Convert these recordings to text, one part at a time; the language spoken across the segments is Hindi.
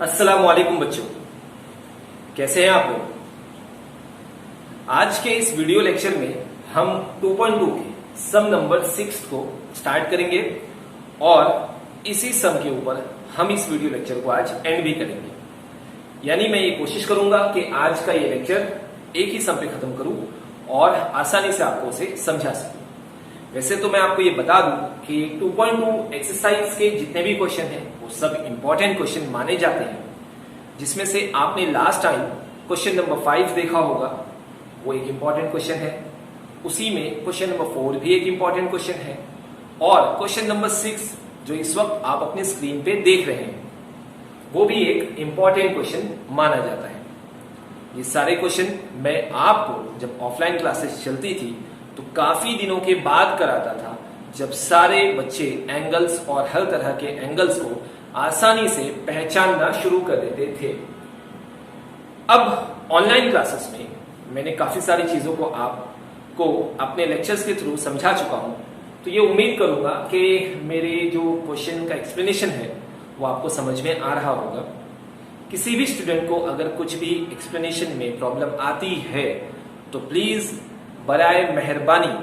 अस्सलाम वालेकुम बच्चों, कैसे हैं आप लोग। आज के इस वीडियो लेक्चर में हम 2.2 के सम नंबर 6 को स्टार्ट करेंगे और इसी सम के ऊपर हम इस वीडियो लेक्चर को आज एंड भी करेंगे। यानी मैं ये कोशिश करूंगा कि आज का ये लेक्चर एक ही सम पे खत्म करूं और आसानी से आपको उसे समझा सकूं। वैसे तो मैं आपको ये बता दूं कि 2.2 एक्सरसाइज के जितने भी क्वेश्चन हैं वो सब इंपॉर्टेंट क्वेश्चन माने जाते हैं, जिसमें से आपने लास्ट टाइम क्वेश्चन नंबर 5 देखा होगा, वो एक इंपॉर्टेंट क्वेश्चन है। उसी में क्वेश्चन नंबर 4 भी एक इंपॉर्टेंट क्वेश्चन है और क्वेश्चन नंबर 6 जो इस वक्त आप अपने स्क्रीन पे देख रहे हैं वो भी एक इंपॉर्टेंट क्वेश्चन माना जाता है। ये सारे क्वेश्चन मैं आपको जब ऑफलाइन क्लासेस चलती थी तो काफी दिनों के बाद कराता था, जब सारे बच्चे एंगल्स और हर तरह के एंगल्स को आसानी से पहचानना शुरू कर देते थे। अब ऑनलाइन क्लासेस में मैंने काफी सारी चीजों को आपको अपने लेक्चर्स के थ्रू समझा चुका हूं, तो ये उम्मीद करूंगा कि मेरे जो क्वेश्चन का एक्सप्लेनेशन है वो आपको समझ में आ रहा होगा। किसी भी स्टूडेंट को अगर कुछ भी एक्सप्लेनेशन में प्रॉब्लम आती है तो प्लीज बराए मेहरबानी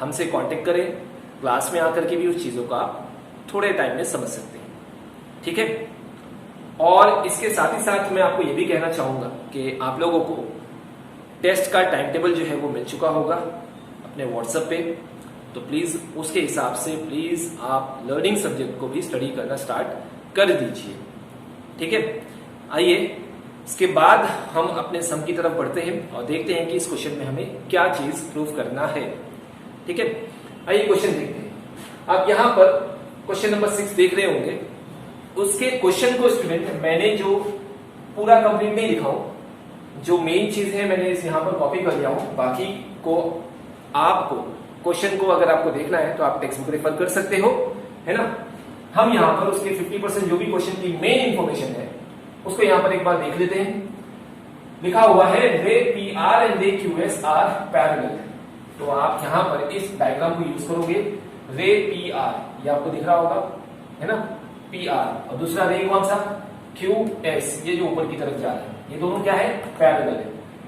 हमसे कांटेक्ट करें। क्लास में आकर के भी उस चीजों को आप थोड़े टाइम में समझ सकते हैं, ठीक है। और इसके साथ ही साथ मैं आपको ये भी कहना चाहूंगा कि आप लोगों को टेस्ट का टाइम टेबल जो है वो मिल चुका होगा अपने व्हाट्सएप पे, तो प्लीज उसके हिसाब से प्लीज आप लर्निंग सब्जेक्ट को भी स्टडी करना स्टार्ट कर दीजिए, ठीक है। आइए इसके बाद हम अपने सम की तरफ बढ़ते हैं और देखते हैं कि इस क्वेश्चन में हमें क्या चीज प्रूव करना है, ठीक है। आइए क्वेश्चन देखते हैं। आप यहां पर क्वेश्चन नंबर 6 देख रहे होंगे। उसके क्वेश्चन को स्टूडेंट मैंने जो पूरा कंप्लीट नहीं लिखा हूं, जो मेन चीज है मैंने इस यहां पर कॉपी कर लिया हूं, बाकी को आपको क्वेश्चन को अगर आपको देखना है तो आप टेक्स्ट बुक रेफर कर सकते हो, है ना। हम यहां पर उसके 50% जो भी क्वेश्चन की मेन इंफॉर्मेशन है उसको यहां पर एक बार देख लेते हैं। लिखा हुआ है रे पी आर एंड रे क्यू एस आर पैरेलल। तो आप यहां पर इस डायग्राम को यूज करोगे। रे पी आर ये आपको दिख रहा होगा, है ना, पी आर, और दूसरा रे कौन सा, क्यू एस, ये जो ऊपर की तरफ जा रहा है, ये दोनों क्या है, पैरेलल है।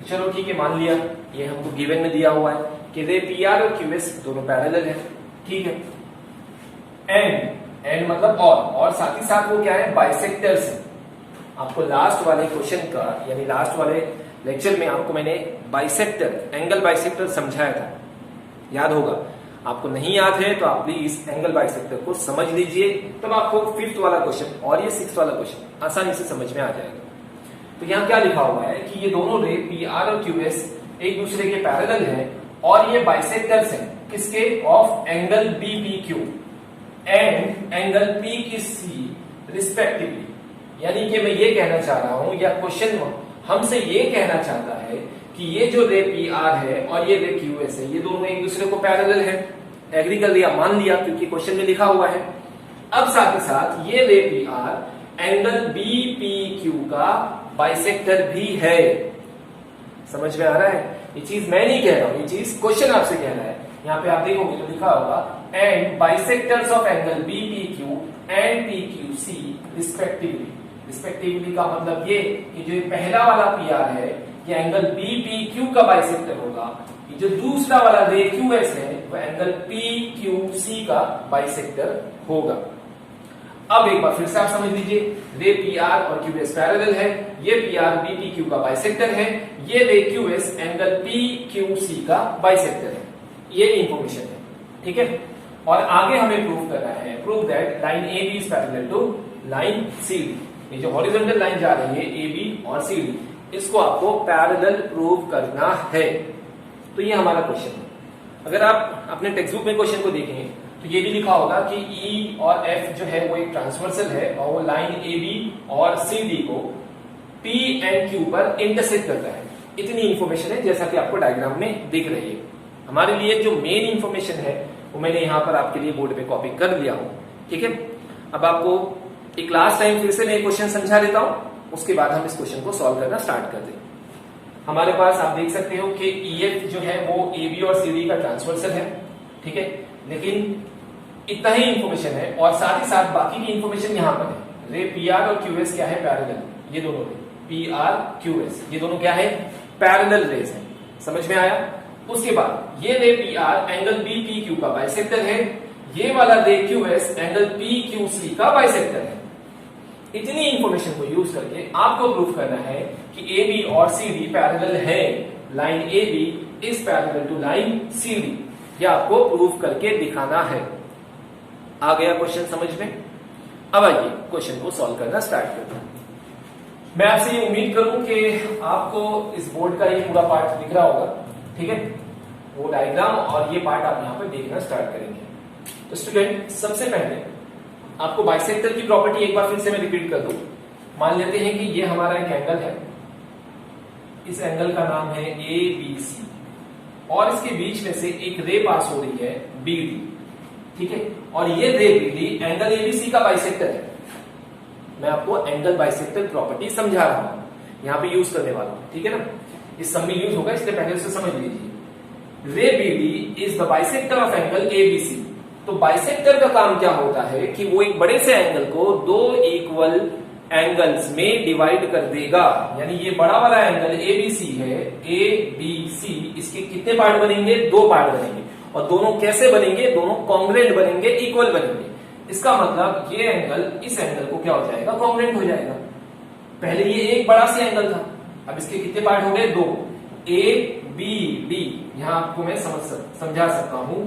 चलो ठीक है, मान लिया ये हमको गिवन में दिया हुआ है कि रे पी आर और क्यू एस दोनों पैरेलल है, ठीक है। एंड मतलब और साथ ही साथ वो क्या है, बाइसेक्टर्स है। आपको लास्ट वाले क्वेश्चन का यानी लास्ट वाले लेक्चर में आपको मैंने बाइसेक्टर, एंगल बाइसेक्टर समझाया था, याद होगा। आपको नहीं याद है तो आप प्लीज एंगल बाइसेक्टर को समझ लीजिए, तब आपको 5th वाला क्वेश्चन और ये 6th वाला क्वेश्चन आसानी से समझ में आ जाएगा। तो यहाँ क्या लिखा हुआ है कि ये दोनों रे पी आर और क्यू एस एक दूसरे के पैरेलल हैं और ये बाइसेक्टर्स हैं किसके, of angle B P Q and angle P Q C respectively. यानी कि मैं ये कहना चाह रहा हूं, या क्वेश्चन हमसे ये कहना चाहता है कि ये जो रे पी आर है और ये रे क्यू एस है, ये दोनों एक दूसरे को पैरेलल है। एग्री कर लिया, मान लिया, क्योंकि क्वेश्चन में लिखा हुआ है। अब साथ ही साथ ये ray P R angle B P Q का बाइसेक्टर भी है। समझ में आ रहा है? ये चीज मैं नहीं कह रहा हूं, ये चीज क्वेश्चन आपसे कह रहा है। यहाँ पे आप देखोगे तो लिखा होगा and bisectors of angle B P Q and P Q C respectively. Respectively का मतलब ये कि जो पहला वाला पी आर है ये एंगल बी पी क्यू का बाइसेक्टर होगा, ये जो दूसरा वाला रे क्यू एस है वो एंगल पी क्यू सी का बाइसेक्टर होगा। अब एक बार फिर से आप समझ लीजिए, रे पी आर और क्यू एस पैरेलल है, ये P R B P Q का बाइसेक्टर है, ये ray Q S angle P Q C का बाइसेक्टर है। ये इंफॉर्मेशन है, ठीक है। और आगे हमें प्रूव करना है, prove that line A B is parallel to line C D. ये जो हॉरिजॉन्टल लाइन जा रही है ए बी और सी डी, इसको आपको पैरेलल प्रूव करना है। तो ये हमारा क्वेश्चन है। अगर आप अपने टेक्स्ट बुक में क्वेश्चन को देखें तो ये भी लिखा होगा कि ई और एफ जो है वो एक ट्रांसवर्सल है और वो लाइन ए बी और सी डी को पी एंड क्यू पर इंटरसेक्ट करता है। इतनी इंफॉर्मेशन है जैसा कि आपको डायग्राम में दिख रही है। हमारे लिए जो मेन इंफॉर्मेशन है वो मैंने यहाँ पर आपके लिए बोर्ड पे कॉपी कर लिया हूं, ठीक है। अब आपको एक लास्ट टाइम फिर से मैं क्वेश्चन समझा देता हूं, उसके बाद हम इस क्वेश्चन को सॉल्व करना स्टार्ट कर दें। हमारे पास आप देख सकते हो कि EF जो है वो AB और CD का ट्रांसवर्सल है, ठीक है। लेकिन इतना ही इंफॉर्मेशन है और साथ ही साथ बाकी की इंफॉर्मेशन यहाँ पर है। रे पी आर और क्यू एस क्या है, पैरेलल, ये दोनों रे पी आर क्यू एस ये दोनों क्या है, पैरेलल रेज है। समझ में आया? उसके बाद ये ray P R angle B P Q का बाइसेक्टर है, ये वाला ray Q S angle P Q C का बाइसेक्टर है। इतनी इंफॉर्मेशन को यूज करके आपको प्रूफ करना है कि ए बी और सी डी पैरेलल है, line A B is parallel to line C D, यह आपको प्रूफ करके दिखाना है। आ गया क्वेश्चन समझ में? अब आइए क्वेश्चन को सॉल्व करना स्टार्ट करते हैं। मैं आपसे ये उम्मीद करूं कि आपको इस बोर्ड का ये पूरा पार्ट दिख रहा होगा, ठीक है, वो डायग्राम और ये पार्ट आप यहाँ पर देखना स्टार्ट करेंगे। तो स्टूडेंट, सबसे पहले आपको बाइसेक्टर की प्रॉपर्टी एक बार फिर से मैं रिपीट कर दूं। मान लेते हैं कि ये हमारा एक एंगल है, इस एंगल का नाम है ए बी सी, और इसके बीच में से एक रे पास हो रही है बी डी, ठीक है, और ये रे बी डी एंगल एबीसी का बाइसेक्टर है। मैं आपको एंगल बाइसेक्टर प्रॉपर्टी समझा रहा हूं, यहां पे यूज करने वाला हूं, ठीक है ना, इस सब में यूज होगा, इसलिए पहले उसे समझ लीजिए। Ray B D is the bisector of angle A B C. तो बाइसेक्टर का काम क्या होता है कि वो एक बड़े से एंगल को दो इक्वल एंगल्स में डिवाइड कर देगा। यानी ये बड़ा वाला एंगल एबीसी है, ए बी सी, इसके कितने पार्ट बनेंगे, दो पार्ट बनेंगे, और दोनों कैसे बनेंगे, दोनों कॉन्ग्रुएंट बनेंगे, इक्वल बनेंगे। इसका मतलब ये एंगल इस एंगल को क्या हो जाएगा, कॉन्ग्रुएंट हो जाएगा। पहले ये एक बड़ा सा एंगल था, अब इसके कितने पार्ट हो गए, दो, ए बी डी, यहां आपको मैं समझा सकता हूं,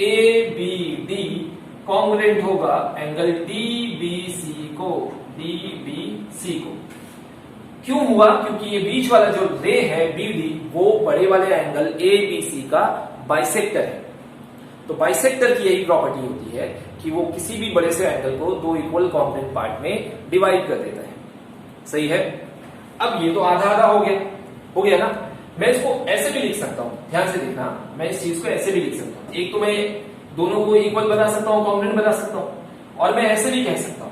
ए बी डी कॉन्ग्रुएंट होगा एंगल डी बी सी को, डी बी सी को। क्यों हुआ? क्योंकि ये बीच वाला जो रे है बी डी, वो बड़े वाले एंगल ए बी सी का बाइसेक्टर है। तो बाइसेक्टर की यही प्रॉपर्टी होती है कि वो किसी भी बड़े से एंगल को दो इक्वल कॉन्ग्रुएंट पार्ट में डिवाइड कर देता है। सही है? अब ये तो आधा आधा हो गया ना। मैं इसको ऐसे भी लिख सकता हूं, ध्यान से देखना, मैं इस चीज को ऐसे भी लिख सकता हूं। एक तो मैं दोनों को इक्वल बना सकता हूं, कॉन्ग्रुएंट बना सकता हूं, और मैं ऐसे भी कह सकता हूं।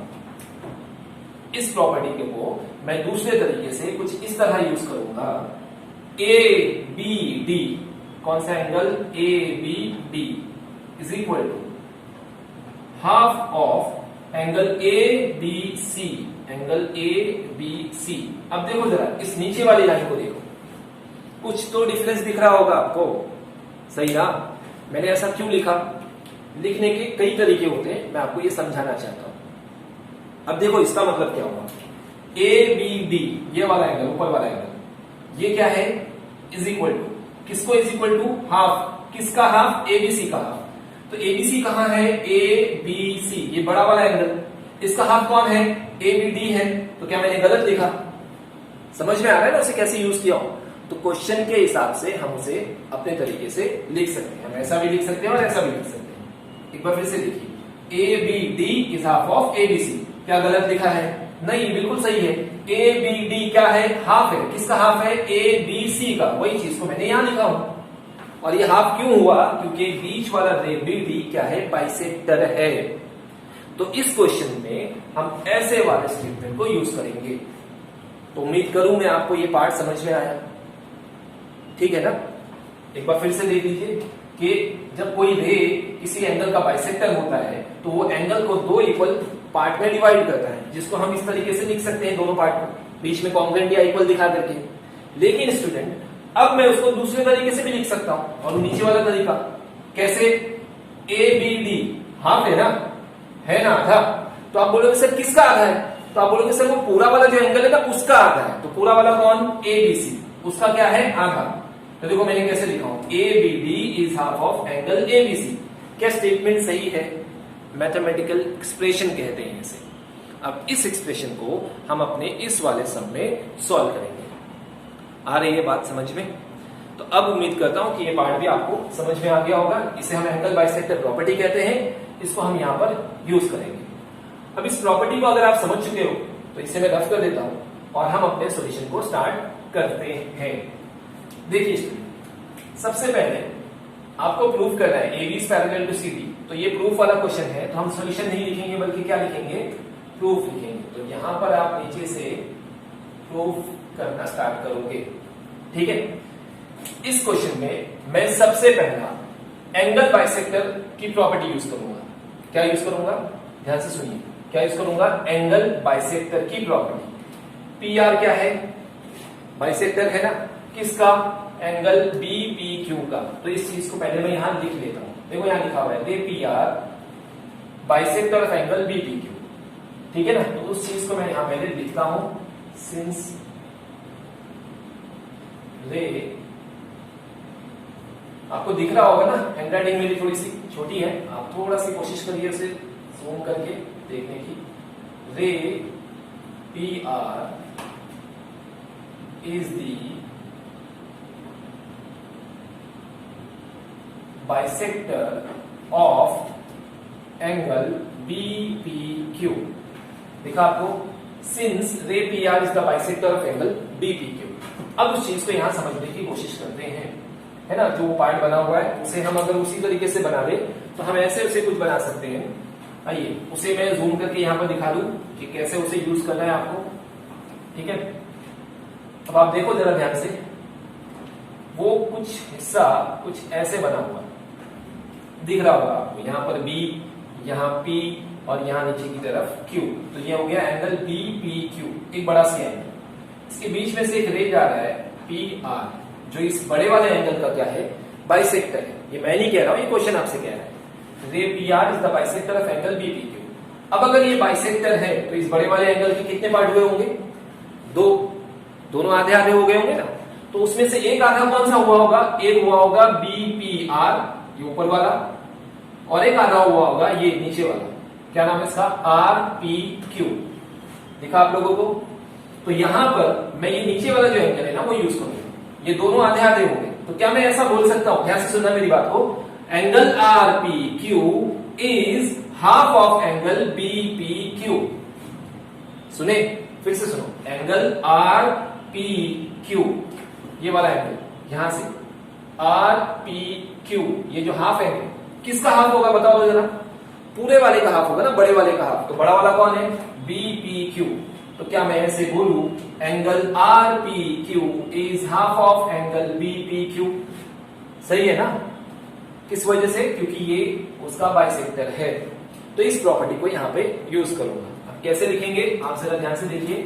इस प्रॉपर्टी को मैं दूसरे तरीके से कुछ इस तरह यूज करूंगा, ए बी डी, कौन सा angle, A B D is equal to half of angle A B C, angle A B C. अब देखो जरा इस नीचे वाली लाइन को देखो, कुछ तो डिफरेंस दिख रहा होगा आपको, सही ना? मैंने ऐसा क्यों लिखा? लिखने के कई तरीके होते हैं, मैं आपको ये समझाना चाहता हूं। अब देखो इसका मतलब क्या हुआ, ए बी डी ये वाला एंगल, ऊपर वाला एंगल, ये क्या है, इज इक्वल टू किसको, इज इक्वल टू हाफ, किसका हाफ, एबीसी का हाफ। तो एबीसी कहां है, ए बी सी, ये बड़ा वाला एंगल, इसका हाफ कौन है, ए बी डी है। तो क्या मैंने गलत लिखा? समझ में आ रहा है ना उसे कैसे यूज किया हो? तो क्वेश्चन के हिसाब से हम उसे अपने तरीके से लिख सकते हैं, हम ऐसा भी लिख सकते हैं और ऐसा भी लिख सकते हैं। एक बार फिर से देखिए, A B D is half of A B C. क्या गलत लिखा है? नहीं, बिल्कुल सही है। ए बी डी क्या है, हाफ है, किसका हाफ है, ए बी सी का। वही चीज को मैंने यहां लिखा हूं। और ये हाफ क्यों हुआ? क्योंकि बीच वाला रे बी डी क्या है, बाइसेक्टर है। तो इस क्वेश्चन में हम ऐसे वाले स्टेटमेंट को यूज करेंगे। तो उम्मीद करूं मैं आपको ये पार्ट समझ में आया, ठीक है ना? एक बार फिर से देख लीजिए कि जब कोई रे किसी एंगल का बाइसेक्टर होता है तो वो एंगल को दो इक्वल पार्ट में डिवाइड करता है, जिसको हम इस तरीके से लिख सकते हैं, दोनों पार्ट को बीच में कॉन्ग्रुएंट या इक्वल दिखा करके। लेकिन स्टूडेंट, अब मैं उसको दूसरे तरीके से भी लिख सकता हूं, और नीचे वाला तरीका कैसे, ए बी डी हाफ है ना, है ना आधा। तो आप बोलोगे सर किसका आधा है? तो आप बोलोगे सर वो पूरा वाला जो एंगल है ना उसका आधा है। तो पूरा वाला कौन, ए बी सी, उसका क्या है, आधा। तो देखो मैंने कैसे लिखा हूं, A B D is half of angle A B C. क्या स्टेटमेंट सही है? मैथमेटिकल एक्सप्रेशन कहते हैं इसे। अब इस एक्सप्रेशन को हम अपने इस वाले सम में सॉल्व करेंगे। आ रही है बात समझ में? तो अब उम्मीद करता हूं कि ये पार्ट भी आपको समझ में आ गया होगा। इसे हम एंगल बाइसेक्टर प्रॉपर्टी कहते हैं, इसको हम यहां पर यूज करेंगे। अब इस प्रॉपर्टी को अगर आप समझ चुके हो तो इसे मैं रफ कर देता हूं और हम अपने सॉल्यूशन को स्टार्ट करते हैं। देखिए सबसे पहले आपको प्रूव करना है A B is parallel to C D. तो ये प्रूफ वाला क्वेश्चन है, तो हम सॉल्यूशन नहीं लिखेंगे बल्कि क्या लिखेंगे, प्रूफ लिखेंगे। तो यहां पर आप नीचे से प्रूफ करना स्टार्ट करोगे, ठीक है? इस क्वेश्चन में मैं सबसे पहला एंगल बाइसेक्टर की प्रॉपर्टी यूज करूंगा। क्या यूज करूंगा, ध्यान से सुनिए। क्या यूज करूंगा? एंगल बाइसेक्टर की प्रॉपर्टी। पी आर क्या है? बाइसेक्टर है ना किसका? एंगल बीपीक्यू का। तो इस चीज को पहले मैं यहां लिख लेता हूं। देखो यहां लिखा हुआ है रे P are bisector of angle BPQ, ठीक है ना। तो उस चीज को मैं यहां पहले लिखता हूं, सिंस रे, आपको दिख रहा होगा ना, हैंडराइटिंग मेरी थोड़ी सी छोटी है, आप थोड़ा सी कोशिश करिए उसे जूम करके देखने की। रे P R is the bisector of angle BPQ. देखा आपको, since ray P R is the bisector of angle BPQ. अब उस चीज को यहां समझने की कोशिश करते हैं, है ना। जो पार्ट बना हुआ है उसे हम अगर उसी तरीके से बना ले तो हम ऐसे उसे कुछ बना सकते हैं। आइए उसे मैं जूम करके यहां पर दिखा दूं कि कैसे उसे यूज करना है आपको, ठीक है। अब आप देखो जरा ध्यान से, वो कुछ हिस्सा कुछ ऐसे बना हुआ दिख रहा होगा आपको, यहां पर बी, यहां पी और यहां नीचे की तरफ क्यू। तो ये हो गया एंगल बी पी क्यू, एक बड़ा सी एंगल। इसके बीच में से एक रे जा रहा है पी आर, जो इस बड़े वाले एंगल का क्या है? बाइसेक्टर है। ये मैं नहीं कह रहा हूं, ये क्वेश्चन आपसे कह रहा है। रे P R is the bisector of angle BPQ. अब अगर ये बाइसेक्टर है तो इस बड़े वाले एंगल के कितने पार्ट हुए होंगे? दो, दोनों आधे आधे हो गए होंगे ना। तो उसमें से एक आधा कौन सा हुआ होगा? एक हुआ होगा बी पी आर, ये ऊपर वाला, और एक आधा हुआ होगा ये नीचे वाला। क्या नाम है इसका? Are P Q. दिखा आप लोगों को? तो यहां पर मैं ये नीचे वाला जो एंगल है ना वो यूज करूंगा। ये दोनों आधे आधे हो गए, तो क्या मैं ऐसा बोल सकता हूं, ध्यान से सुनना मेरी बात को, angle R P Q is half of angle B P Q. सुने, फिर से सुनो, एंगल आर पी क्यू, ये वाला एंगल यहां से आर पी क्यू, ये जो हाफ एंगल किसका हाफ होगा बताओ जरा? पूरे वाले का हाफ होगा ना, बड़े वाले का हाफ। तो बड़ा वाला कौन है? B P Q. तो क्या मैं ऐसे बोलूं, angle R P Q is half of angle B P Q? सही है ना। किस वजह से? क्योंकि ये उसका बाइसेक्टर है। तो इस प्रॉपर्टी को यहां पे यूज करूंगा। अब कैसे लिखेंगे आप जरा ध्यान से देखिए।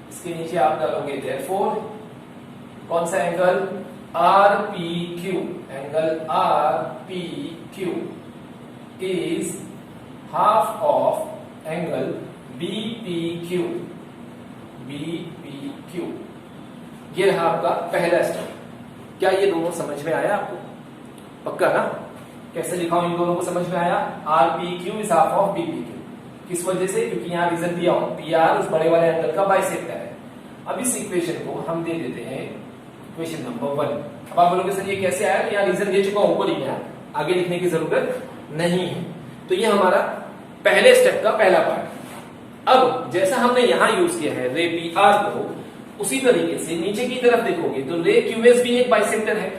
इसके नीचे आप डालोगे देयरफॉर, कौन सा angle? R P Q. Angle R P Q is half of angle B P Q. B P Q, ये रहा आपका पहला स्टेप। क्या ये दोनों समझ में आया आपको? पक्का ना? कैसे लिखा हूं इन दोनों को समझ में आया? R P Q is half of B P Q. किस वजह से? क्योंकि यहां रीजन दिया हूं, पी आर उस बड़े वाले एंगल का बाइसेक्टर है। अब इस इक्वेशन को हम दे देते हैं इक्वेशन नंबर 1। अब आप बोलोगे सर ये कैसे आया? कि यहां रीजन दे चुका हूं, ऊपर ही है, आगे लिखने की जरूरत नहीं है। तो ये हमारा पहले स्टेप का पहला पार्ट। अब जैसा हमने यहां यूज किया है रे पी आर को, उसी तरीके से नीचे की तरफ देखोगे तो रे क्यूएस भी एक बाइसेक्टर है,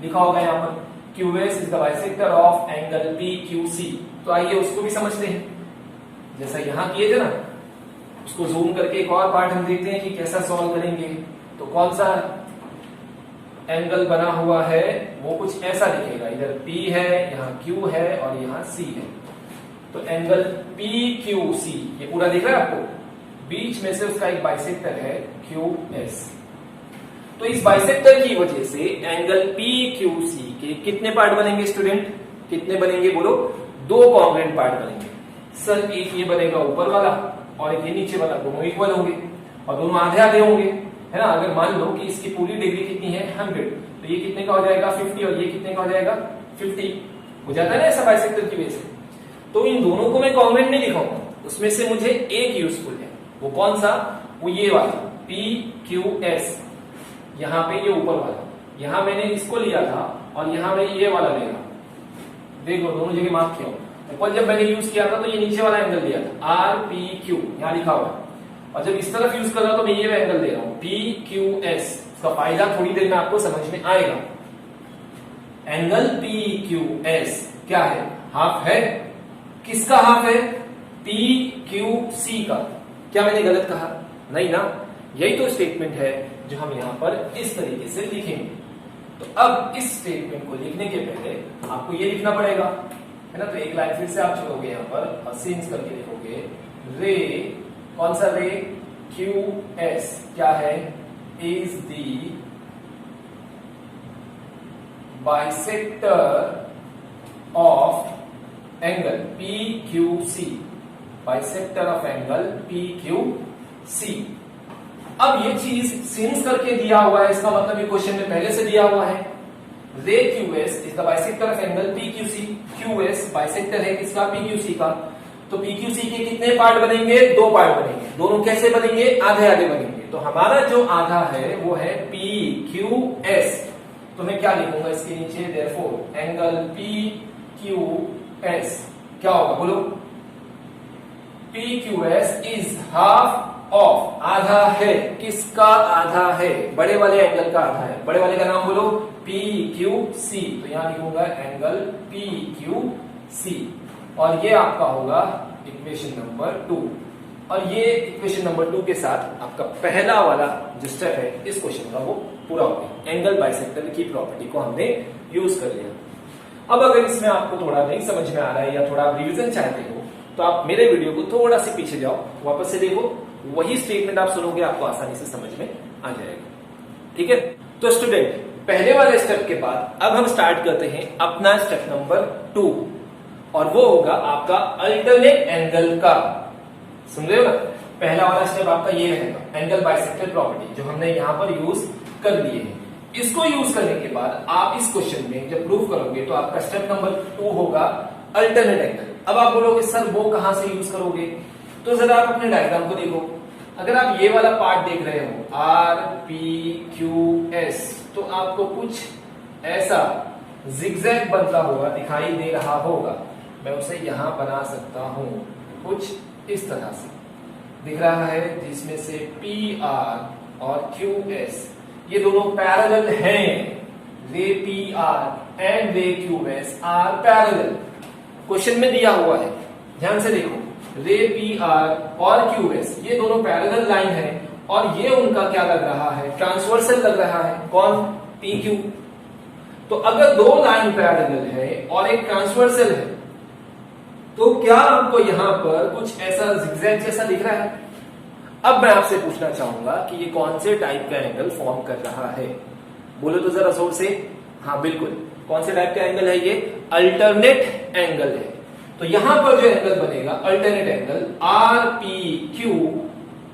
लिखा होगा यहां पर Q S is the bisector of angle P Q C. तो आइए उसको भी समझते हैं, जैसा यहां किए थे ना, उसको जूम करके एक और पार्ट हम देखते हैं कि कैसा सॉल्व करेंगे। तो कौन सा एंगल बना हुआ है वो कुछ ऐसा दिखेगा, इधर P है, यहाँ Q है और यहाँ C है। तो एंगल PQC ये पूरा दिख रहा है आपको, बीच में से उसका एक बाइसेक्टर है QS। तो इस बाइसेक्टर की वजह से एंगल PQC के कितने पार्ट बनेंगे स्टूडेंट? कितने बनेंगे बोलो? दो कॉन्ग्रुएंट पार्ट बनेंगे। सर एक ये बनेगा ऊपर वाला और एक ये नीचे वाला, दोनों इक्वल होंगे और दोनों आधे आधे होंगे, है ना। अगर मान लो कि इसकी पूरी डिग्री कितनी है 100, तो ये कितने का हो जाएगा 50 और ये कितने का हो जाएगा 50 हो जाता है ना ऐसा बाइसेक्टर की वजह से। तो इन दोनों को मैं कॉन्ग्रुएंट नहीं लिखाऊंगा, उसमें से मुझे एक यूजफुल है, वो कौन सा? वो ये वाला PQS। यहाँ पे ये ऊपर वाला, यहाँ मैंने इसको लिया था और यहाँ मैं ये वाला ले रहा हूं। देख लो दोनों जगह मार्क किया, ऊपर जब मैंने यूज किया था तो ये नीचे वाला एंगल लिया था RPQ, यहाँ लिखा हुआ है, और जब इस तरफ यूज कर रहा हूं तो मैं ये एंगल दे रहा हूं PQS। इसका फायदा थोड़ी देर में आपको समझ में आएगा। एंगल PQS क्या है? हाफ है। किसका हाफ है? PQC का। क्या मैंने गलत कहा? नहीं ना, यही तो स्टेटमेंट है जो हम यहां पर इस तरीके से लिखेंगे। तो अब इस स्टेटमेंट को लिखने के पहले आपको ये लिखना पड़ेगा है ना। तो एक लाइन फिर से आप छोड़ोगे यहाँ पर और सिंस करके लिखोगे रे, कौन सा रे, क्यू एस क्या है, is the bisector of angle P Q C, bisector of angle P Q C. अब ये चीज सिंस करके दिया हुआ है, इसका मतलब ये क्वेश्चन में पहले से दिया हुआ है। Ray Q S is the bisector of angle P Q C, Q S bisector है किसका, पी क्यू सी का। तो पी क्यू सी के कितने पार्ट बनेंगे, दो पार्ट बनेंगे। दोनों कैसे बनेंगे, आधे आधे बनेंगे। तो हमारा जो आधा है वो है पी क्यू एस। तो मैं क्या लिखूंगा इसके नीचे, therefore angle P Q S क्या होगा, बोलो, P Q S is half of, आधा है, किसका आधा है, बड़े वाले एंगल का आधा है। बड़े वाले का नाम बोलो, पी क्यू सी। तो यहां लिखूंगा एंगल पी क्यू सी, और ये आपका होगा इक्वेशन नंबर 2। और ये इक्वेशन नंबर 2 के साथ आपका पहला वाला जो स्टेप है इस क्वेश्चन का वो पूरा हो गया। एंगल बाइसेक्टर की प्रॉपर्टी को हमने यूज कर लिया। अब अगर इसमें आपको थोड़ा नहीं समझ में आ रहा है या थोड़ा आप रिविजन चाहते हो तो आप मेरे वीडियो को थोड़ा सी पीछे जाओ, वापस से देखो, वही स्टेटमेंट आप सुनोगे, आपको आसानी से समझ में आ जाएगा। ठीक है, तो स्टूडेंट पहले वाले स्टेप के बाद अब हम स्टार्ट करते हैं अपना स्टेप नंबर 2, और वो होगा आपका अल्टरनेट एंगल का। सुन रहे हो ना, पहला वाला स्टेप आपका ये रहेगा, एंगल बाइसेक्टर प्रॉपर्टी, जो हमने यहां पर यूज कर लिए है। इसको यूज करने के बाद आप इस क्वेश्चन में जब प्रूव करोगे तो आपका स्टेप नंबर 2 होगा अल्टरनेट एंगल। अब आप बोलोगे सर वो कहां से यूज करोगे, तो जरा आप अपने डायग्राम को देखो। अगर आप ये वाला पार्ट देख रहे हो आर पी क्यू एस, तो आपको कुछ ऐसा जिगजैग बनता हुआ दिखाई दे रहा होगा। मैं उसे यहां बना सकता हूं, कुछ इस तरह से दिख रहा है, जिसमें से पी आर और क्यू एस ये दोनों पैरेलल हैं। रे पी आर एंड रे Q S R parallel, question में दिया हुआ है, ध्यान से देखो। रे पी आर और क्यू एस ये दोनों पैरेलल लाइन है, और ये उनका क्या लग रहा है, ट्रांसवर्सल लग रहा है। कौन, पी क्यू। तो अगर दो लाइन पैरेलल है और एक ट्रांसवर्सल है, तो क्या आपको यहां पर कुछ ऐसा जिगजैग जैसा दिख रहा है। अब मैं आपसे पूछना चाहूंगा कि ये कौन से टाइप का एंगल फॉर्म कर रहा है, बोलो तो जरा जोर से। हाँ बिल्कुल, कौन से टाइप का एंगल है, ये अल्टरनेट एंगल है। तो यहां पर जो एंगल बनेगा alternate angle R P Q,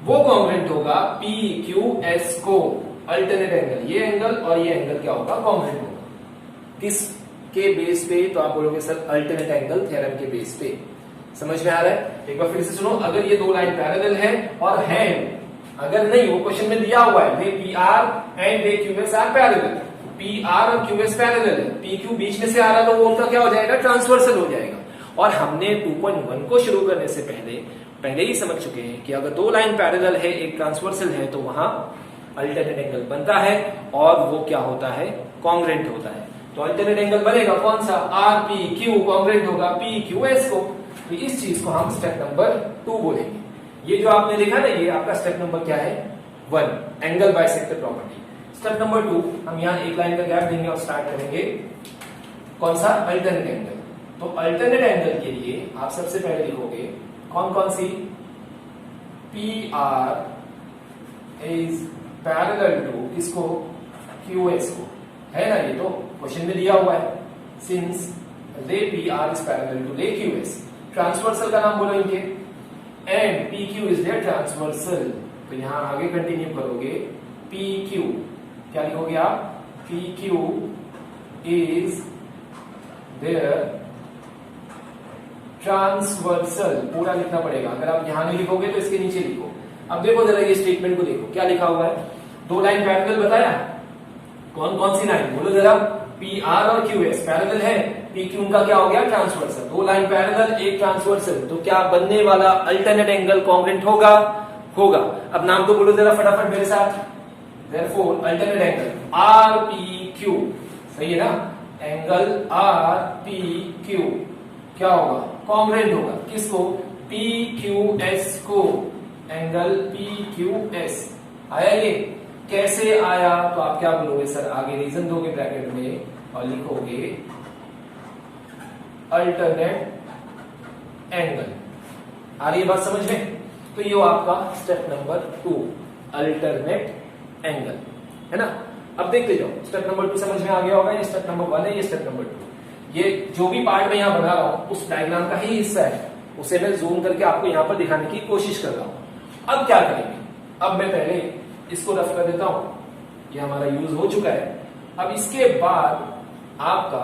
वो कॉन्ग्रुएंट होगा पी क्यू एस को। अल्टरनेट एंगल, ये एंगल और ये एंगल क्या होगा, कॉन्ग्रुएंट होगा। किस के बेस पे, तो आप बोलोगे सर अल्टरनेट एंगल थ्योरम के बेस पे। समझ में आ रहा है, एक बार फिर से सुनो। अगर ये दो लाइन पैरेलल है और है, अगर नहीं, वो क्वेश्चन में दिया हुआ है रे पी आर एंड रे Q S R parallel, P R और क्यू एस पैरेलल है, पी क्यू बीच में से आ रहा है, तो वो उनका क्या हो जाएगा, ट्रांसवर्सल हो जाएगा। और हमने 2.1 को शुरू करने से पहले ही समझ चुके हैं कि अगर दो लाइन पैरेलल है, एक ट्रांसवर्सल है, तो वहां अल्टरनेट एंगल बनता है, और वो क्या होता है, कॉन्ग्रुएंट होता है। तो अल्टरनेट एंगल बनेगा कौन सा, आर पी क्यू, कॉन्ग्रुएंट होगा पी क्यू एस को। तो इस चीज को हम स्टेप नंबर 2 बोलेंगे। ये जो आपने देखा ना, ये आपका स्टेप नंबर क्या है, 1, angle bisector property. Step number 2 हम यहाँ एक लाइन का गैप देंगे और स्टार्ट करेंगे कौन सा, अल्टरनेट एंगल। तो अल्टरनेट एंगल के लिए आप सबसे पहले लिखोगे कौन कौन सी, P R is parallel to किसको, क्यू एस को, है ना, ये तो क्वेश्चन में दिया हुआ है। Since ray P R is parallel to ray Q S, transversal का नाम बोलो इनके, and P Q is their transversal. तो यहां आगे कंटिन्यू करोगे, पी क्यू क्या लिखोगे आप, P Q is their transversal, पूरा लिखना पड़ेगा। अगर आप यहां नहीं लिखोगे तो इसके नीचे लिखो। अब देखो जरा ये स्टेटमेंट को देखो, क्या लिखा हुआ है, दो लाइन पैरेलल बताया, कौन कौन सी लाइन बोलो जरा, पी आर और क्यू एस पैरेलल है, पी क्यू उनका क्या हो गया, ट्रांसवर्सल। दो लाइन पैरेलल, एक ट्रांसवर्सल, तो क्या बनने वाला अल्टरनेट एंगल कॉन्ग्रुएंट होगा, होगा। अब नाम तो बोलो जरा फटाफट मेरे साथ, therefore alternate angle R P Q, सही है ना, एंगल आर पी क्यू क्या होगा, कॉन्ग्रुएंट होगा किसको, पी क्यू एस को, एंगल पी क्यू एस। आया ये, कैसे आया, तो आप क्या बोलोगे सर, आगे रीजन दोगे ब्रैकेट में और लिखोगे अल्टरनेट एंगल। आ रही है बात समझ में? तो ये आपका स्टेप नंबर 2 अल्टरनेट एंगल है ना। अब देखते जाओ, स्टेप नंबर 2 समझ में आ गया होगा। ये स्टेप नंबर 1 है, ये स्टेप नंबर 2। ये जो भी पार्ट मैं यहाँ बना रहा हूं उस डायग्राम का ही हिस्सा है, उसे मैं जूम करके आपको यहाँ पर दिखाने की कोशिश कर रहा हूं। अब क्या करेंगे, अब मैं पहले इसको रफ कर देता हूं, ये हमारा यूज हो चुका है। अब इसके बाद आपका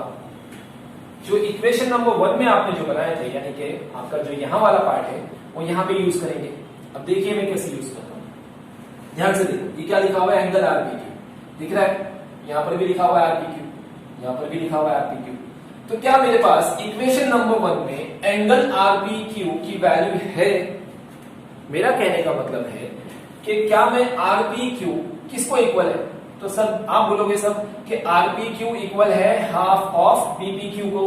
जो इक्वेशन नंबर 1 में आपने जो बनाया था, यानी कि आपका जो यहाँ वाला पार्ट है वो यहाँ पे यूज करेंगे। अब देखिए मैं कैसे यूज करता हूँ, ध्यान से देखो। ये क्या लिखा हुआ है, एंगल आरपीक्यू दिख रहा है, यहाँ पर भी लिखा हुआ है आरपीक्यू, यहाँ पर भी लिखा हुआ है आरपीक्यू। तो क्या मेरे पास इक्वेशन नंबर 1 में एंगल आरपीक्यू की वैल्यू है? मेरा कहने का मतलब है कि क्या मैं आरपीक्यू किसको इक्वल है? तो सब आप बोलोगे सब कि आरपीक्यू इक्वल है हाफ ऑफ बीपीक्यू को,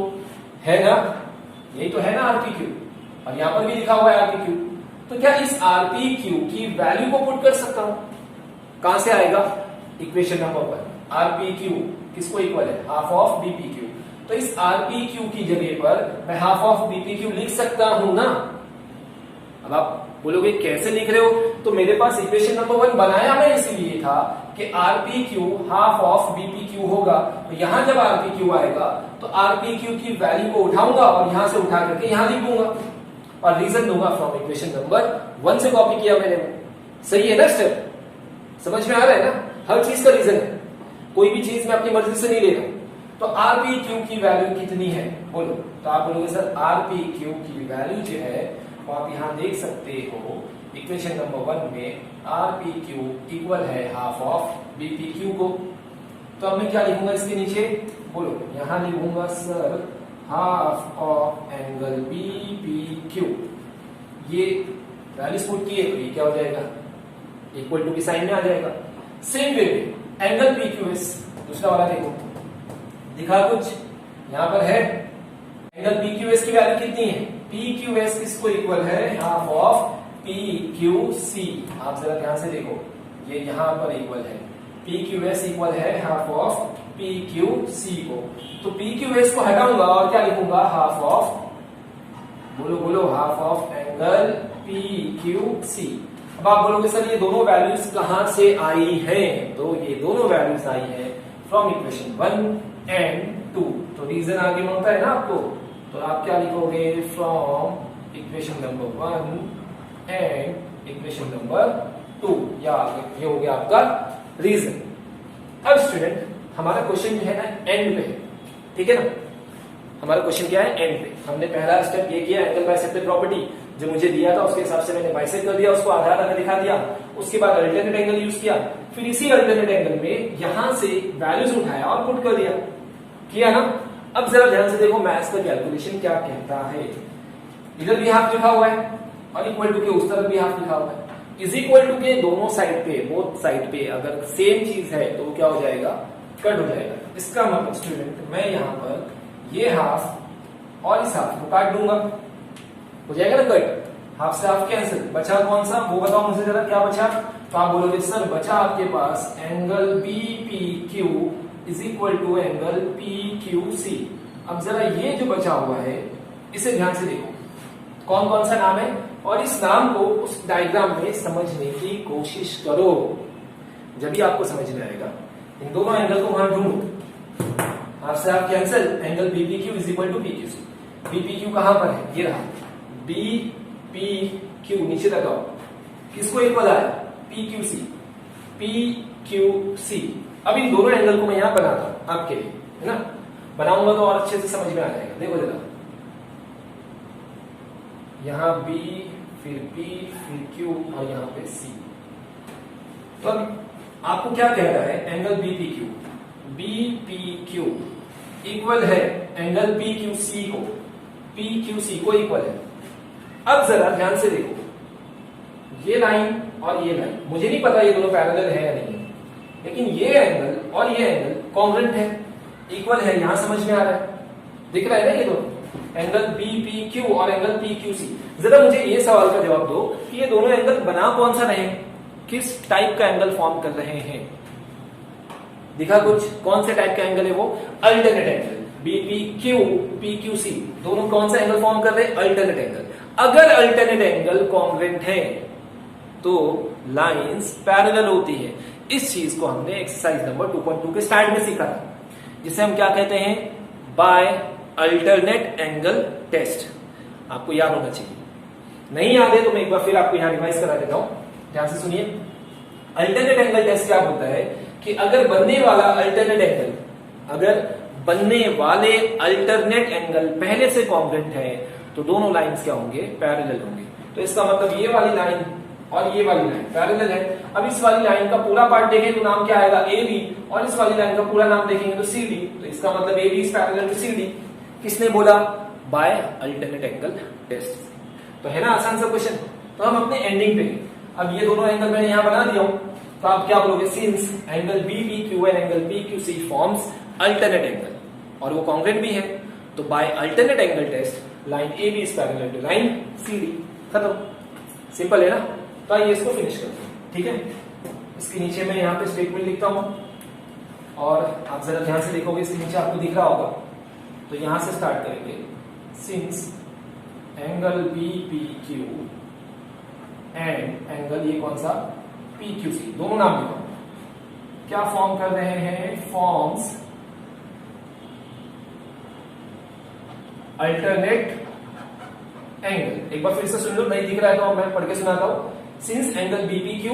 है ना? यही तो है ना आरपीक्यू, और यहां पर भी लिखा हुआ है आरपीक्यू। तो क्या इस आरपीक्यू की वैल्यू को पुट कर सकता हूं? कहां से आएगा? इक्वेशन नंबर 1 आरपीक्यू किसको इक्वल है? Half of BPQ. तो इस आरपीक्यू की जगह पर मैं हाफ ऑफ बीपीक्यू लिख सकता हूं ना। अब आप बोलोगे कैसे लिख रहे हो? तो मेरे पास इक्वेशन नंबर 1 बनाया मैं इसलिए था कि आरपीक्यू हाफ ऑफ बीपीक्यू होगा। तो यहां जब आरपीक्यू आएगा तो आरपीक्यू की वैल्यू को उठाऊंगा और यहां से उठा करके यहां लिख दूंगा और रीजन दूंगा फ्रॉम इक्वेशन नंबर 1 से कॉपी किया मैंने। सही है ना स्टेप? समझ में आ रहा है ना? हर चीज का रीजन है, कोई भी चीज मैं अपनी मर्जी से नहीं ले रहा हूं। तो आरपीक्यू की वैल्यू कितनी है बोलो? तो आप बोलोगे सर आरपीक्यू की वैल्यू जो है वो आप यहां देख सकते हो इक्वेशन नंबर 1 में आरपीक्यू इक्वल है हाफ ऑफ बीपीक्यू को। तो अब मैं क्या लिखूंगा इसके नीचे बोलो? यहां लिखूंगा sir half of angle BPQ. ये वैल्यूज पुट किए तो ये क्या हो जाएगा? इक्वल टू की साइन में आ जाएगा। सेम वे में एंगल पीक्यूएस दूसरा वाला देखो, दिखा कुछ यहां पर है। एंगल पीक्यूएस की वैल्यू कितनी है? पीक्यूएस किसको इक्वल है? Half of PQC. आप जरा ध्यान से देखो, ये यहां पर इक्वल है, पीक्यूएस इक्वल है हाफ ऑफ पीक्यूसी को। तो पीक्यूएस को हटाऊंगा और क्या लिखूंगा? हाफ ऑफ, बोलो बोलो, हाफ ऑफ एंगल पीक्यूसी। अब आप बोलोगे सर ये दोनों वैल्यूज कहां से आई हैं? तो ये दोनों वैल्यूज आई है फ्रॉम इक्वेशन 1 एंड 2। तो रीजन आगे मांगता है ना आपको, तो आप क्या लिखोगे? From equation number 1 and equation number 2। या ये हो गया आपका रीजन। अब स्टूडेंट हमारा क्वेश्चन जो है ना एंड पे, ठीक है ना? हमारा क्वेश्चन क्या है? एंड पे। हमने पहला स्टेप ये किया, एंगल बाइसेक्टर प्रॉपर्टी जो मुझे दिया था उसके हिसाब से मैंने बाइसेक्ट कर दिया, उसको आधा आधा दिखा दिया। उसके बाद अल्टरनेट एंगल यूज किया, फिर इसी अल्टरनेट एंगल में यहां से वैल्यूज उठाया और पुट कर दिया, किया ना? अब जरा ध्यान से देखो मैथ्स का कैलकुलेशन क्या कहता है। इधर भी हाफ लिखा हुआ है और इक्वल टू के उस तरफ भी हाफ लिखा हुआ है। इज इक्वल टू के दोनों साइड पे, बोथ साइड पे अगर सेम चीज है तो क्या हो जाएगा? कट हो जाएगा। इसका मतलब स्टूडेंट मैं यहां पर ये हाफ और इस हाफ को काट दूंगा, हो जाएगा ना कट। हाफ से हाफ कैंसिल, बचा कौन सा वो बताओ मुझे जरा, क्या बचा? तो आप बोलोगे सर बचा आपके पास angle BPQ is equal to angle PQC. अब जरा ये जो बचा हुआ है इसे ध्यान से देखो, कौन कौन सा नाम है और इस नाम को उस डायग्राम में समझने की कोशिश करो। जब भी आपको समझ में आएगा इन दोनों एंगल को वहां ढूंढो। हाफ से half cancel, angle BPQ is equal to P Q C. B P Q कहां पर है? ये रहा बीपीक्यू, नीचे लगाओ, किसको इक्वल आया? PQC, PQC. अब इन दोनों एंगल को मैं यहां बनाता हूं आपके लिए, है ना? बनाऊंगा तो और अच्छे से समझ में आ जाएगा। देखो जरा, यहां बी, फिर पी, फिर क्यू और यहां पे सी। तो आपको क्या कह रहा है? एंगल बीपीक्यू, बीपीक्यू इक्वल है एंगल पीक्यूसी को, पीक्यूसी को इक्वल है। अब जरा ध्यान से देखो, ये लाइन और ये लाइन, मुझे नहीं पता ये दोनों पैरेलल है या नहीं है, लेकिन ये एंगल और ये एंगल कॉन्ग्रुएंट है, इक्वल है। यहां समझ में आ रहा है, दिख रहा है ना ये दोनों एंगल बीपीक्यू और एंगल पीक्यूसी। जरा मुझे ये सवाल का जवाब दो कि ये दोनों एंगल बना कौन सा रहे, किस टाइप का एंगल फॉर्म कर रहे हैं? दिखा कुछ? कौन से टाइप का एंगल है वो? Alternate angle. BPQ PQC दोनों कौन सा एंगल फॉर्म कर रहे हैं? Alternate angle. अगर अल्टरनेट एंगल कॉन्ग्रुएंट है तो लाइंस पैरेलल होती है। इस चीज को हमने एक्सरसाइज नंबर 2.2 के स्टार्ट में सीखा था, जिसे हम क्या कहते हैं? By alternate angle test. आपको याद होना चाहिए, नहीं याद है तो मैं एक बार फिर आपको यहां रिवाइज करा देता हूं, ध्यान से सुनिए। अल्टरनेट एंगल टेस्ट क्या होता है कि अगर बनने वाला अल्टरनेट एंगल पहले से कॉन्ग्रुएंट है तो दोनों लाइंस क्या होंगे? पैरेलल होंगे। तो इसका मतलब ये वाली लाइन और ये वाली लाइन पैरेलल है। अब इस वाली लाइन का पूरा पार्ट देखें तो नाम क्या आएगा? AB, और इस वाली लाइन का पूरा नाम देखेंगे तो CD। तो इसका मतलब AB is parallel to CD। किसने बोला? By alternate angle test. तो है ना आसान सा क्वेश्चन। तो हम अपने एंडिंग पे, अब ये दोनों एंगल मैंने यहां बना दिया हूं, तो आप क्या बोलोगे? Since angle BPQ and angle PQC forms alternate angle और वो कॉन्ग्रुएंट भी है, तो by alternate angle test line AB is parallel to line CD। खत्म, सिंपल है ना। तो आइए इसको फिनिश करते हैं, ठीक है। इसके नीचे मैं यहाँ पे स्टेटमेंट लिखता हूं और आप जरा ध्यान से देखोगे, इसके नीचे आपको दिख रहा होगा। तो यहां से स्टार्ट करेंगे। Since angle BPQ and angle ये कौन सा? PQC, दोनों नाम लिखो। क्या फॉर्म कर रहे हैं? Forms alternate angle. एक बार फिर से सुन लो, नहीं दिख रहा है तो मैं पढ़ के सुनाता हूं। Since angle BPQ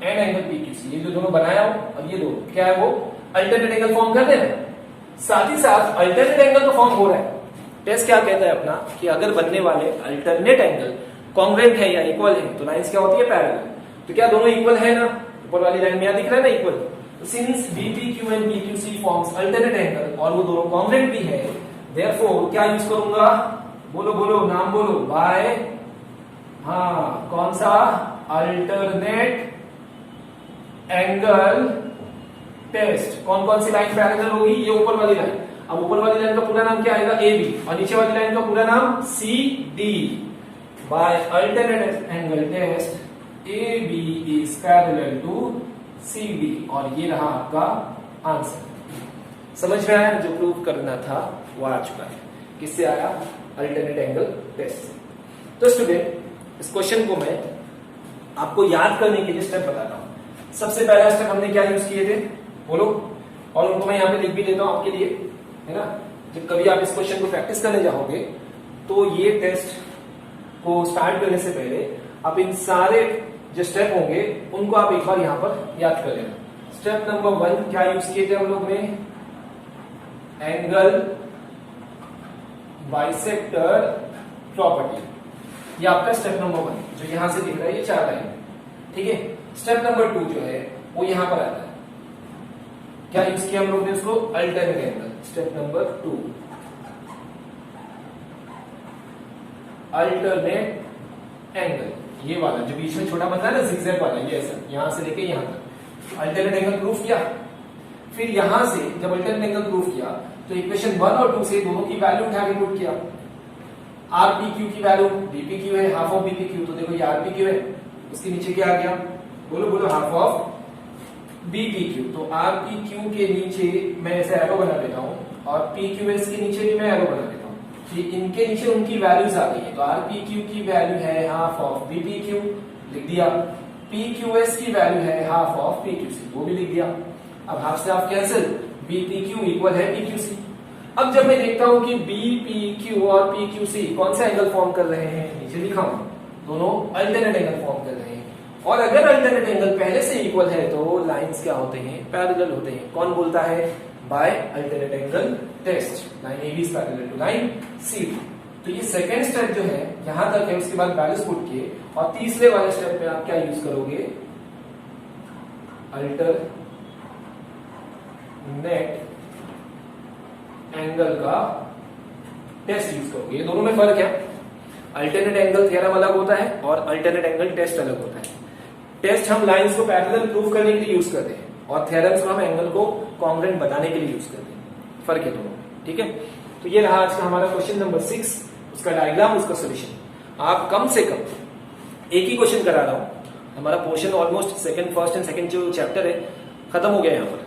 and angle PQC, ये जो दोनों बनाया हो और ये दो क्या है? वो अल्टरनेट एंगल फॉर्म कर रहे हैं। साथ ही साथ अल्टरनेट एंगल तो फॉर्म हो रहा है। टेस्ट क्या कहता है अपना कि अगर बनने वाले अल्टरनेट एंगल कॉन्ग्रुएंट है या इक्वल है तो लाइंस क्या होती है? पैरेलल। तो क्या दोनों इक्वल है ना? ऊपर वाली लाइन में यहां दिख रहा है ना इक्वल। तो since BPQ and PQC forms alternate angle और वो दोनों कॉन्ग्रुएंट भी है, देयरफॉर क्या यूज करूंगा? बोलो बोलो, नाम बोलो। बाय, हाँ कौन सा? Alternate angle test. कौन कौन सी लाइन पैरेलल होगी? ये ऊपर वाली लाइन। अब ऊपर वाली लाइन का पूरा नाम क्या आएगा? AB, और नीचे वाली लाइन का पूरा नाम CD। By alternate angle test AB is parallel to CD, और ये रहा आपका आंसर। समझ में आया? जो प्रूव करना था वो आ चुका है। किससे आया? अल्टरनेट एंगल टेस्ट से। तो स्टूडेंट, इस क्वेश्चन को मैं आपको याद करने के लिए स्टेप बताता हूं। सबसे पहला स्टेप हमने क्या यूज किए थे? बोलो, और उनको मैं यहां पे लिख भी देता हूं आपके लिए, है ना। जब कभी आप इस क्वेश्चन को प्रैक्टिस करने जाओगे तो ये टेस्ट को स्टार्ट करने से पहले आप इन सारे जो स्टेप होंगे उनको आप एक बार यहां पर याद कर लेना। स्टेप नंबर 1 क्या यूज किए थे हम लोग ने? Angle bisector property. ये आपका स्टेप नंबर 1 जो यहां से दिख रहा है, ये 4 लाइन, ठीक है। स्टेप नंबर 2 जो है वो यहां पर आता है। क्या यूज किया हम लोग ने उसको? Alternate angle. Step number 2 alternate angle, ये वाला जो बीच में छोटा बन रहा है ना zigzag वाला, ये ऐसा यहां से लेके यहां तक अल्टरनेट एंगल प्रूफ किया। फिर यहां से जब अल्टरनेट एंगल प्रूफ किया तो इक्वेशन 1 और 2 से दोनों की वैल्यू उठा के पुट किया। RPQ की वैल्यू, BPQ है हाफ ऑफ BPQ, तो देखो ये RPQ है, उसके नीचे क्या आ गया? बोलो बोलो, हाफ ऑफ BPQ। तो RPQ के नीचे मैं ऐसे एरो बना देता हूं और PQS के नीचे भी मैं एरो बना देता हूं कि इनके नीचे उनकी वैल्यूज आ गई है। तो RPQ की वैल्यू है हाफ ऑफ BPQ, लिख दिया। PQS की वैल्यू है हाफ ऑफ PQC, वो भी लिख दिया। अब हाफ से हाफ कैंसिल, BPQ इक्वल है PQC। अब जब मैं देखता हूं कि BPQ और PQC कौन सा एंगल फॉर्म कर रहे हैं, नीचे लिखा हूं, दोनों अल्टरनेट एंगल फॉर्म कर रहे हैं। और अगर अल्टरनेट एंगल पहले से इक्वल है तो लाइंस क्या होते हैं? पैरेलल होते हैं। कौन बोलता है? By alternate angle test line AB is parallel to line CD। तो ये सेकेंड स्टेप जो है यहां तक है, उसके बाद वैल्यूज पुट किए, और तीसरे वाले स्टेप में आप क्या यूज करोगे? अल्टरनेट एंगल का टेस्ट यूज करोगे। ये दोनों में फर्क है। अल्टरनेट एंगल थ्योरम अलग होता है और अल्टरनेट एंगल टेस्ट अलग होता है। टेस्ट हम लाइंस को पैरेलल प्रूव करने के लिए यूज करते हैं और थ्योरम्स को हम एंगल को कॉन्ग्रुएंट बताने के लिए यूज करते हैं। फर्क है दोनों, ठीक है। तो ये रहा आज का हमारा क्वेश्चन नंबर 6, उसका डायग्राम, उसका सोल्यूशन। आप कम से कम एक ही क्वेश्चन करा रहा हूं। हमारा portion almost first and second जो चैप्टर है खत्म हो गया यहाँ पर,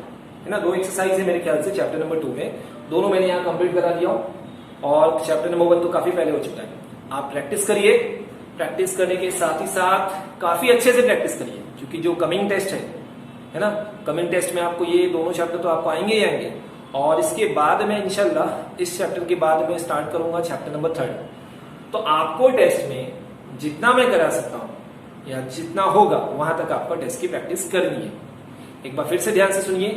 है ना। 2 एक्सरसाइज है मेरे ख्याल से चैप्टर नंबर 2 में, दोनों मैंने यहाँ कंप्लीट करा दिया हूँ और चैप्टर नंबर 1 तो काफी पहले हो चुका है। आप प्रैक्टिस करिए, प्रैक्टिस करने के साथ ही साथ काफी अच्छे से प्रैक्टिस करिए, क्योंकि जो कमिंग टेस्ट है ना, कमिंग टेस्ट में आपको ये दोनों चैप्टर तो आपको आएंगे ही आएंगे। और इसके बाद में इंशाल्लाह इस चैप्टर के बाद में स्टार्ट करूंगा चैप्टर नंबर 3। तो आपको टेस्ट में जितना मैं करा सकता हूं या जितना होगा वहां तक आपको टेस्ट की प्रैक्टिस करनी है। एक बार फिर से ध्यान से सुनिए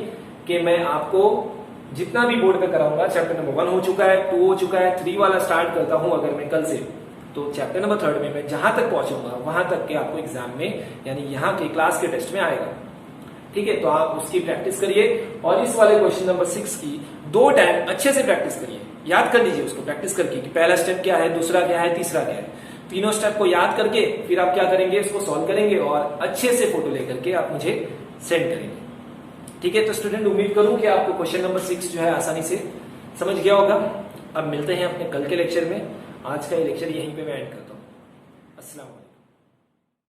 कि मैं आपको जितना भी बोर्ड पे कराऊंगा, चैप्टर नंबर 1 हो चुका है, 2 हो चुका है, 3 वाला स्टार्ट करता हूं अगर मैं कल से, तो चैप्टर नंबर 3 में मैं जहां तक पहुंचूंगा वहां तक के आपको एग्जाम में यानी यहाँ के क्लास के टेस्ट में आएगा। ठीक है, तो आप उसकी प्रैक्टिस करिए और इस वाले क्वेश्चन नंबर 6 की 2 टाइम अच्छे से प्रैक्टिस करिए। याद कर लीजिए उसको प्रैक्टिस करके कि पहला स्टेप क्या है, दूसरा क्या है, तीसरा क्या है। तीनों स्टेप को याद करके फिर आप क्या करेंगे, उसको सॉल्व करेंगे और अच्छे से फोटो लेकर के आप मुझे सेंड करेंगे। ठीक है, तो स्टूडेंट उम्मीद करूं कि आपको क्वेश्चन नंबर 6 जो है आसानी से समझ गया होगा। अब मिलते हैं अपने कल के लेक्चर में। आज का ये लेक्चर यहीं पे मैं एंड करता हूं। अस्सलाम वालेकुम।